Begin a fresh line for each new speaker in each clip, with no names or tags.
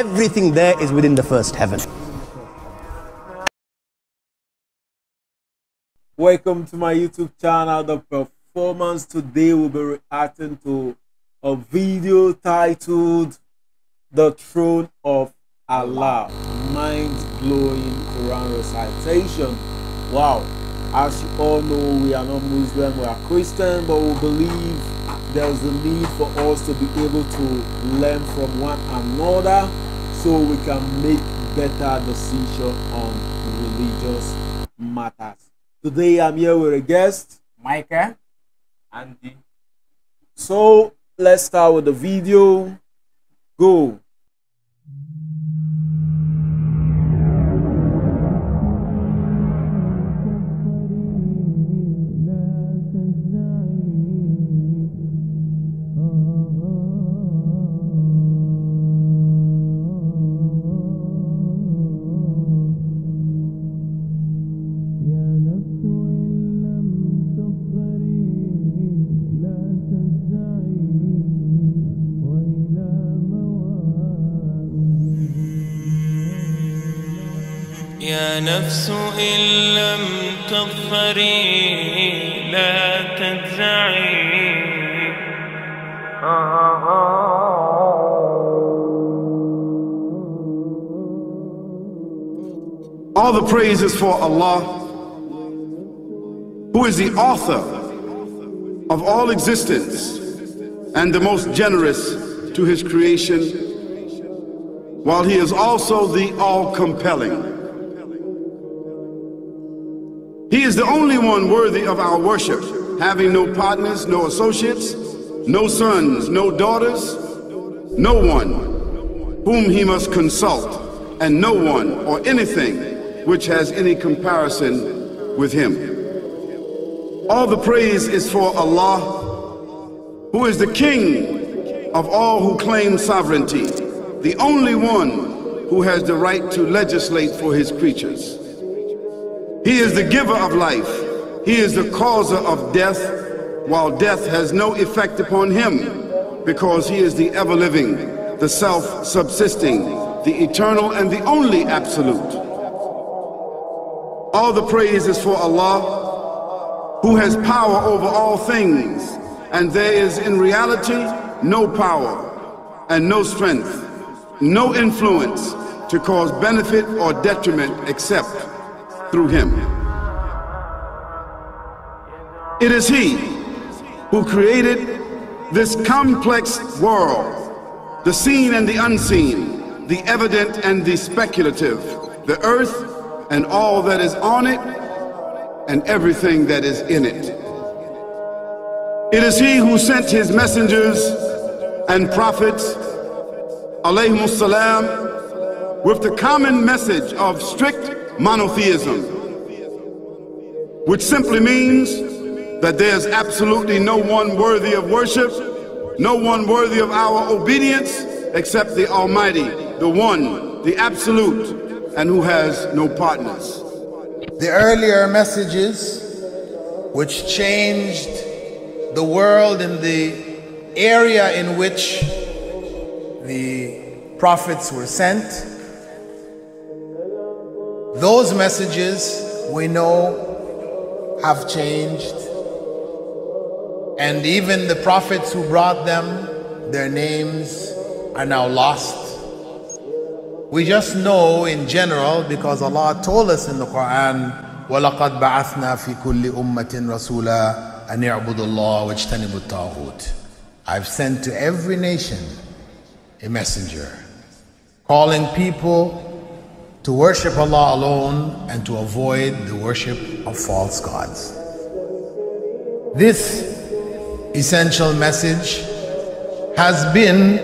everything there is within the first heaven.
Welcome to my YouTube channel, The Performance. Today we'll be reacting to a video titled The Throne of Allah, mind-blowing Quran recitation. Wow, as you all know, we are not Muslim, we are Christian, but we believe there's a need for us to be able to learn from one another so we can make better decisions on religious matters. Today I'm here with a guest,
Micah, Andy.
So let's start with the video. Go.
يا نفس إن لم تظفري لا تجزعي.
All the praise is for Allah, who is the author of all existence and the most generous to his creation, while he is also the all-compelling. He is the only one worthy of our worship, having no partners, no associates, no sons, no daughters, no one whom he must consult, and no one or anything which has any comparison with him. All the praise is for Allah, who is the King of all who claim sovereignty, the only one who has the right to legislate for his creatures. He is the giver of life. He is the causer of death, while death has no effect upon him, because he is the ever-living, the self-subsisting, the eternal and the only absolute. All the praise is for Allah, who has power over all things, and there is in reality no power and no strength, no influence to cause benefit or detriment except through him. It is he who created this complex world, the seen and the unseen, the evident and the speculative, the earth and all that is on it and everything that is in it. It is he who sent his messengers and prophets, alayhimus salam, with the common message of strict monotheism, which simply means that there's absolutely no one worthy of worship, no one worthy of our obedience except the Almighty, the One, the Absolute, and who has no partners.
The earlier messages which changed the world in the area in which the prophets were sent, those messages we know have changed, and even the prophets who brought them, their names are now lost. We just know in general because Allah told us in the Quran, وَلَقَدْ بَعَثْنَا فِي كُلِّ أُمَّةٍ رَسُولًا أَنْ يَعْبُدُوا اللَّهَ وَاجْتَنِبُوا الطَّاغُوتَ. I've sent to every nation a messenger, calling people to worship Allah alone and to avoid the worship of false gods. This essential message has been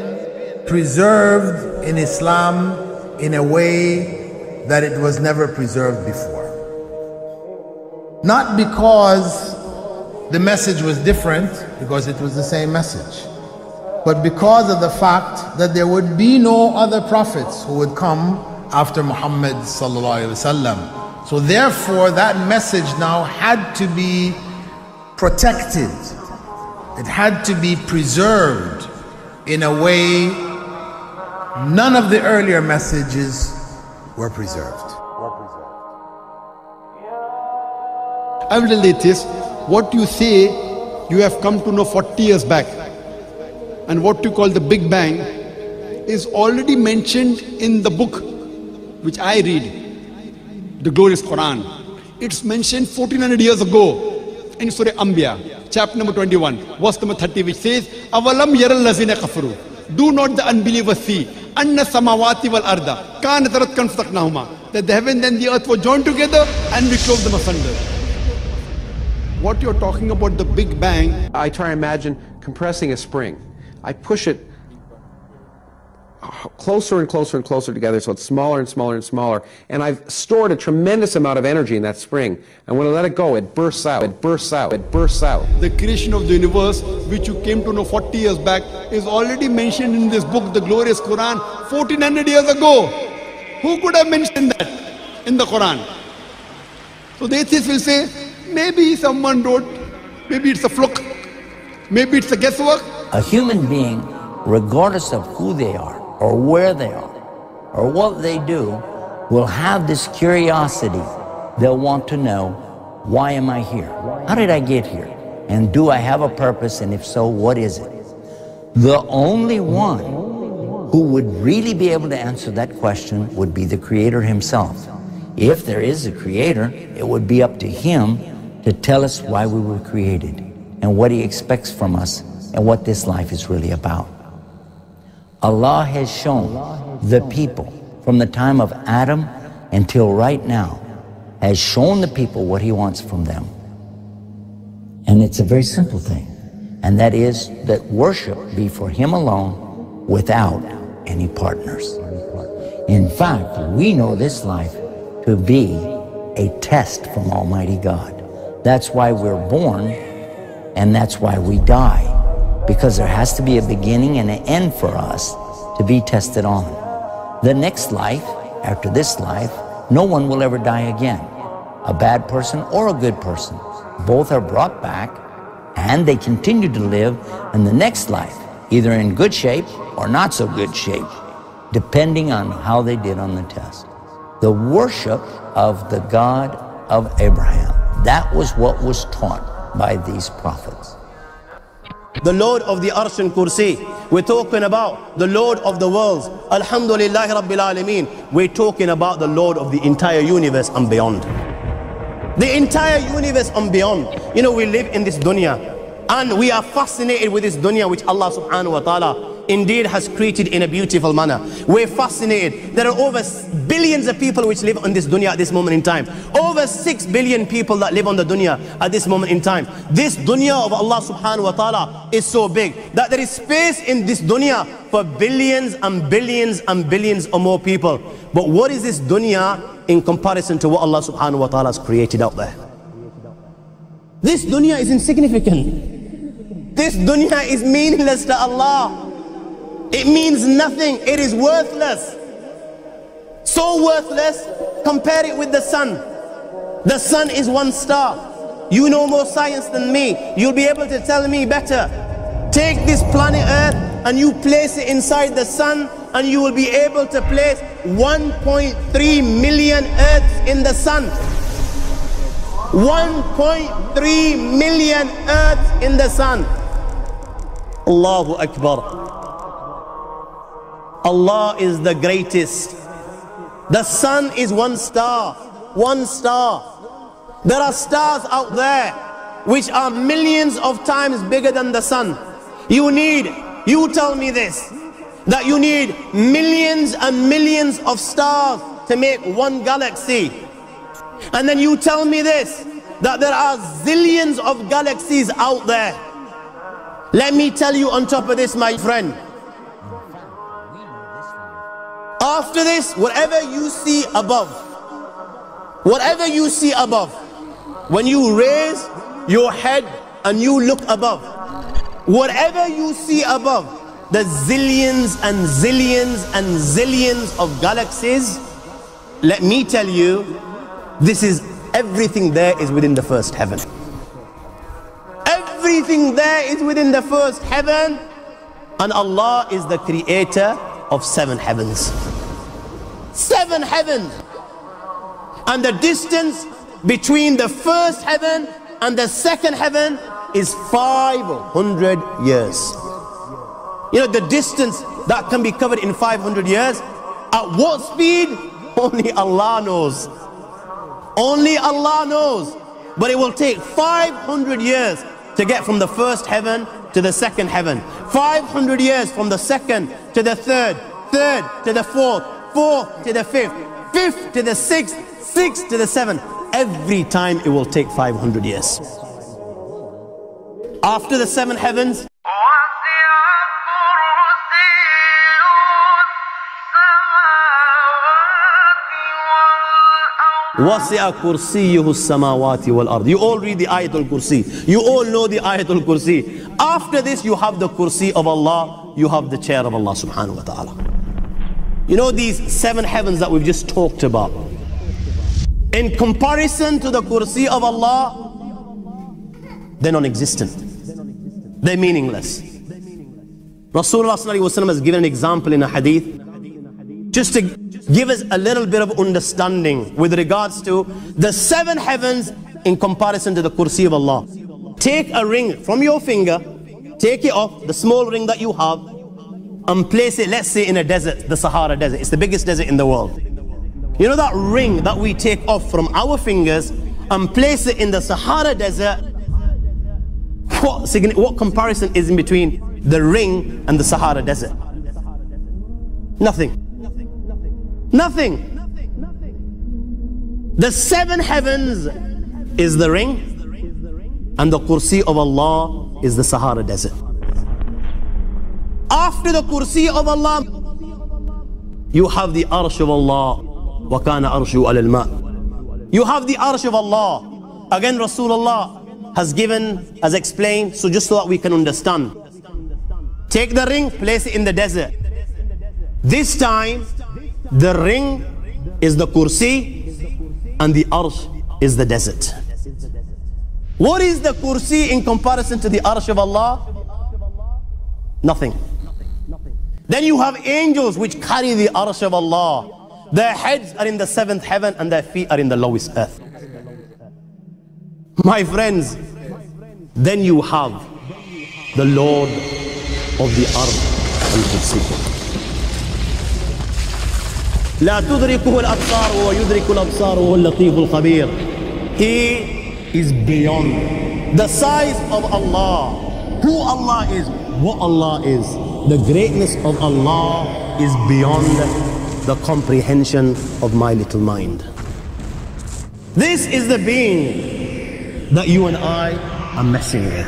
preserved in Islam in a way that it was never preserved before. Not because the message was different, because it was the same message, but because of the fact that there would be no other prophets who would come after Muhammad sallallahu alaihi wasallam. So therefore that message now had to be protected. It had to be preserved in a way none of the earlier messages were preserved.
I will tell you this, what you say you have come to know 40 years back, and what you call the Big Bang is already mentioned in the book which I read, the glorious Quran. It's mentioned 1400 years ago in Surah Anbiya, chapter number 21, verse number 30, which says, Avalam yaral lazina kafaru. Do not the unbelievers see anna samawati wal arda kanat ratkan fataqnahuma, that the heaven and the earth were joined together and we clove them asunder. What you're talking about, the Big Bang,
I try and imagine compressing a spring. I push it closer and closer and closer together, so it's smaller and smaller and smaller, and I've stored a tremendous amount of energy in that spring, and when I let it go, it bursts out, it bursts out, it bursts out.
the creation of the universe, which you came to know 40 years back, is already mentioned in this book, the glorious Quran, 1400 years ago. Who could have mentioned that in the Quran? So the atheists will say, maybe someone wrote, maybe it's a fluke, maybe it's a guesswork.
A human being, regardless of who they are, or where they are, or what they do, will have this curiosity. They'll want to know, why am I here? How did I get here? And do I have a purpose? And if so, what is it? The only one who would really be able to answer that question would be the Creator himself. If there is a Creator, it would be up to him to tell us why we were created and what he expects from us and what this life is really about. Allah has shown the people from the time of Adam until right now, has shown the people what he wants from them. And it's a very simple thing, and that is that worship be for him alone without any partners. In fact, we know this life to be a test from Almighty God. That's why we're born, and that's why we die. Because there has to be a beginning and an end for us to be tested on. The next life, after this life, no one will ever die again. A bad person or a good person. Both are brought back and they continue to live in the next life, either in good shape or not so good shape, depending on how they did on the test. The worship of the God of Abraham, that was what was taught by these prophets.
The Lord of the Arsh and Kursi. We're talking about the Lord of the worlds. Alhamdulillah Rabbil Alameen. We're talking about the Lord of the entire universe and beyond. The entire universe and beyond. You know, we live in this dunya and we are fascinated with this dunya which Allah subhanahu wa ta'ala indeed has created in a beautiful manner. We're fascinated. There are over billions of people which live on this dunya at this moment in time. Over 6 billion people that live on the dunya at this moment in time. This dunya of Allah subhanahu wa ta'ala is so big that there is space in this dunya for billions and billions and billions or more people. But what is this dunya in comparison to what Allah subhanahu wa ta'ala has created out there? This dunya is insignificant. This dunya is meaningless to Allah. It means nothing. It is worthless. So worthless, compare it with the sun. The sun is one star. You know more science than me. You'll be able to tell me better. Take this planet Earth and you place it inside the sun, and you will be able to place 1.3 million Earths in the sun. 1.3 million Earths in the sun. Allahu Akbar. Allah is the greatest. The sun is one star. One star. There are stars out there which are millions of times bigger than the sun. You tell me this, that you need millions and millions of stars to make one galaxy. And then you tell me this, that there are zillions of galaxies out there. Let me tell you on top of this, my friend. After this, whatever you see above, when you raise your head and you look above, whatever you see above, the zillions and zillions and zillions of galaxies, let me tell you, this is everything there is within the first heaven. Everything there is within the first heaven, and Allah is the creator of 7 heavens. 7 heavens! And the distance between the first heaven and the second heaven is 500 years. You know, the distance that can be covered in 500 years, at what speed? Only Allah knows. Only Allah knows. But it will take 500 years to get from the first heaven to the second heaven. 500 years from the second to the third, third to the fourth, fourth to the fifth, fifth to the sixth, sixth to the seventh. Every time it will take 500 years. After the 7 heavens, وَسِعَ كُرْسِيُّهُ السَّمَاوَاتِ وَالْأَرْضِ. You all read the Ayatul Kursi. You all know the Ayatul Kursi. After this you have the Kursi of Allah. You have the chair of Allah subhanahu wa ta'ala. You know these 7 heavens that we've just talked about, in comparison to the Kursi of Allah, they're non-existent. They're meaningless. Rasulullah sallallahu alaihi wasallam has given an example in a hadith just to give us a little bit of understanding with regards to the 7 heavens in comparison to the Kursi of Allah. Take a ring from your finger, take it off, the small ring that you have, and place it, let's say, in a desert, the Sahara Desert. It's the biggest desert in the world. You know that ring that we take off from our fingers and place it in the Sahara Desert? What comparison is in between the ring and the Sahara Desert? Nothing. Nothing. The 7 heavens is the ring, and the Kursi of Allah is the Sahara Desert. After the Kursi of Allah, you have the Arsh of Allah. وَكَانَ أَرْشُهُ عَلَى الْمَاءِ. You have the Arsh of Allah. Again, Rasulullah has explained, so just so that we can understand. Take the ring, place it in the desert. This time, the ring is the Kursi and the Arsh is the desert. What is the Kursi in comparison to the Arsh of Allah? Nothing. Then you have angels which carry the Arsh of Allah. Their heads are in the 7th heaven and their feet are in the lowest earth. My friends, then you have the Lord of the Arsh al-Kursi. لا تدركه الأبصار ويدرك الأبصار وهو اللطيف الخبير. He is beyond the size of Allah, who Allah is, what Allah is. The greatness of Allah is beyond the comprehension of my little mind. This is the being that you and I are messing with.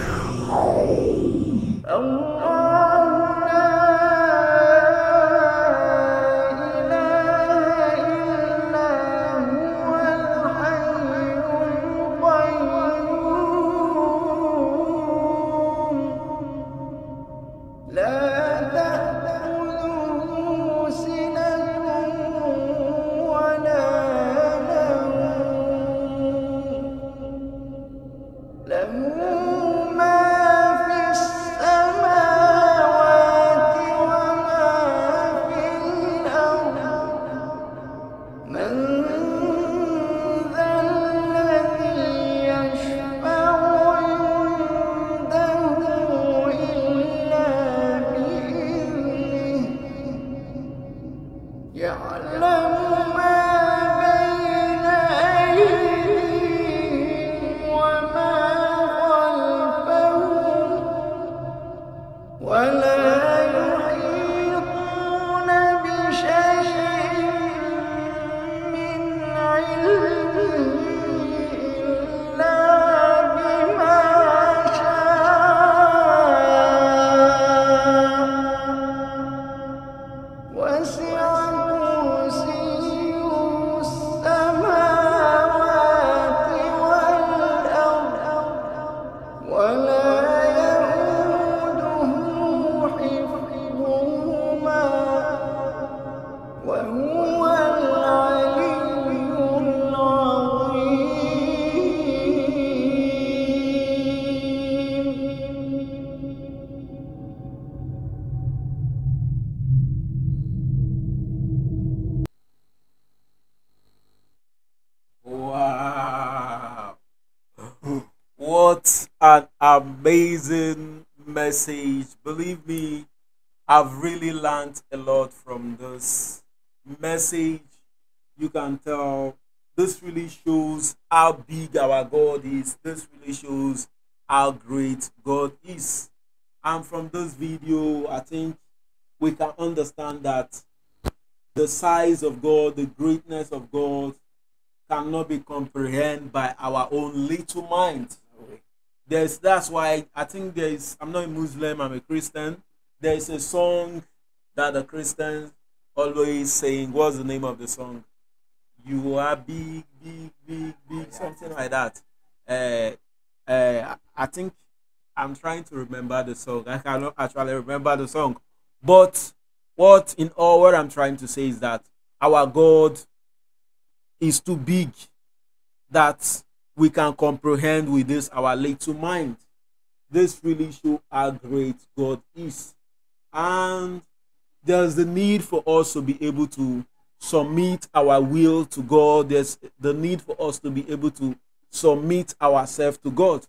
an amazing message. Believe me, I've really learned a lot from this message. You can tell this really shows how big our God is. This really shows how great God is. And from this video, I think we can understand that the size of God, the greatness of God cannot be comprehended by our own little mind. That's why I think I'm not a Muslim, I'm a Christian. There is a song that the Christians always saying. What's the name of the song? You are big, big, big, big, something like that. I think I'm trying to remember the song. I cannot actually remember the song. But what I'm trying to say is that our God is too big that we can comprehend with this our little mind. This really shows how great God is. And there's the need for us to be able to submit our will to God. There's the need for us to be able to submit ourselves to God.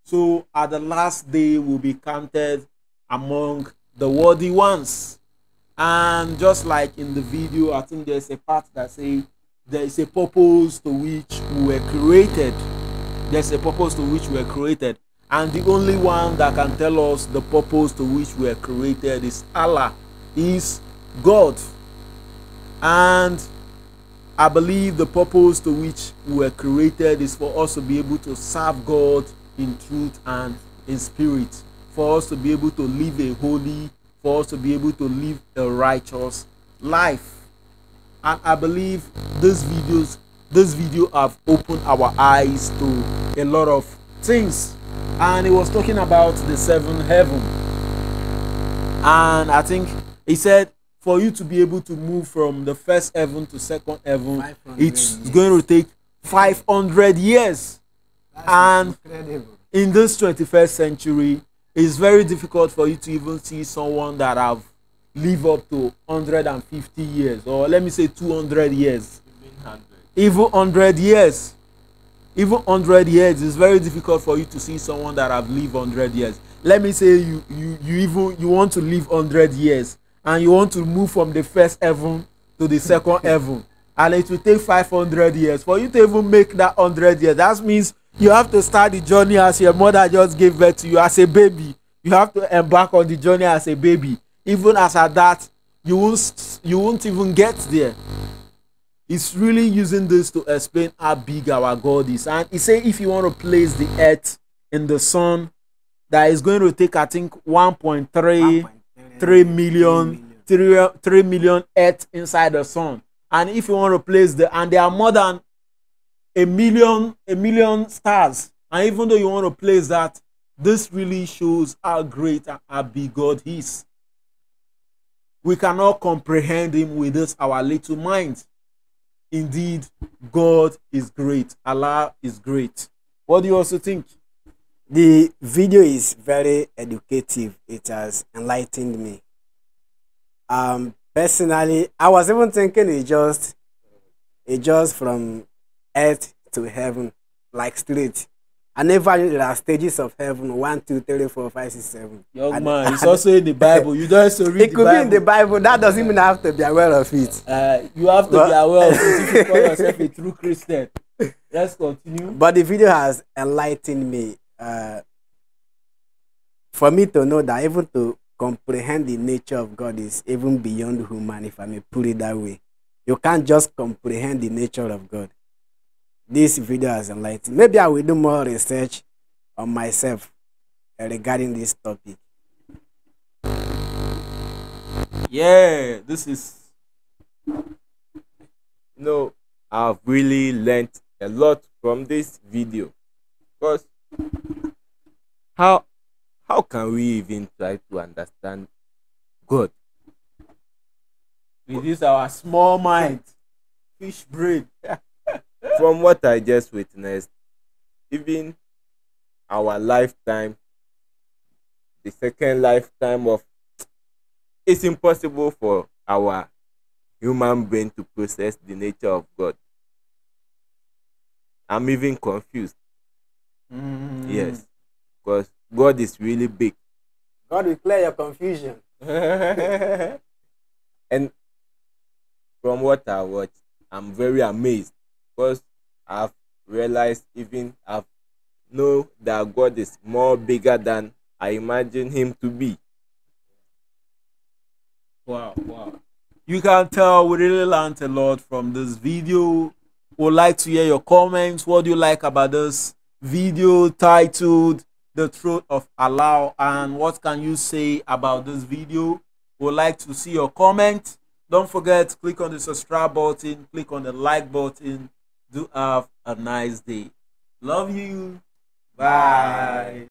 So at the last day, we'll be counted among the worthy ones. And just like in the video, I think there's a part that says there is a purpose to which we were created. There's a purpose to which we were created. And the only one that can tell us the purpose to which we were created is Allah, is God. And I believe the purpose to which we were created is for us to be able to serve God in truth and in spirit, for us to be able to live a holy, for us to be able to live a righteous life. And I believe this video have opened our eyes to a lot of things. And he was talking about the seventh heaven. And I think he said for you to be able to move from the first heaven to second heaven, it's going to take 500 years. And in this 21st century, it's very difficult for you to even see someone that have lived up to 150 years, or let me say 200 years. Even 100 years. Even 100 years is very difficult for you to see someone that have lived 100 years. Let me say you want to live 100 years and you want to move from the first heaven to the second heaven, and it will take 500 years for you to even make that 100 years. That means you have to start the journey as your mother just gave birth to you as a baby. You have to embark on the journey as a baby. Even as at that, you won't even get there. It's really using this to explain how big our God is. And he said if you want to place the earth in the sun, that is going to take, I think, 3 million earth inside the sun. And if you want to place and there are more than a million stars. And even though you want to place that, this really shows how great and how big God is. We cannot comprehend him with this our little minds. Indeed, God is great. Allah is great. What do you also think?
The video is very educative. It has enlightened me. Personally, I was even thinking it just from earth to heaven, like straight. I never knew there are stages of heaven. 1, 2, 3, 4, 5, 6, 7.
Young man, it's also in the Bible. You don't have to read the Bible.
It could be in the Bible. That doesn't mean I have to be aware of it.
You have to be aware of it if you call yourself a true Christian. Let's continue.
But the video has enlightened me. For me to know that even to comprehend the nature of God is even beyond human, if I may put it that way. You can't just comprehend the nature of God. This video has enlightened. Maybe I will do more research on myself regarding this topic.
Yeah, this is...
No, I've really learned a lot from this video. Because how can we even try to understand God?
With this our small mind, fish brain.
From what I just witnessed, even our lifetime, the second lifetime of, it's impossible for our human brain to process the nature of God. I'm even confused. Yes. because God is really big.
God will clear your confusion.
And from what I watch, I'm very amazed because I've realized, even I've know that God is more bigger than I imagine him to be.
Wow, wow. You can tell we really learned a lot from this video. Would like to hear your comments. What do you like about this video titled The Throne of Allah? And what can you say about this video? Would like to see your comment. Don't forget, click on the subscribe button, click on the like button. Do have a nice day. Love you. Bye.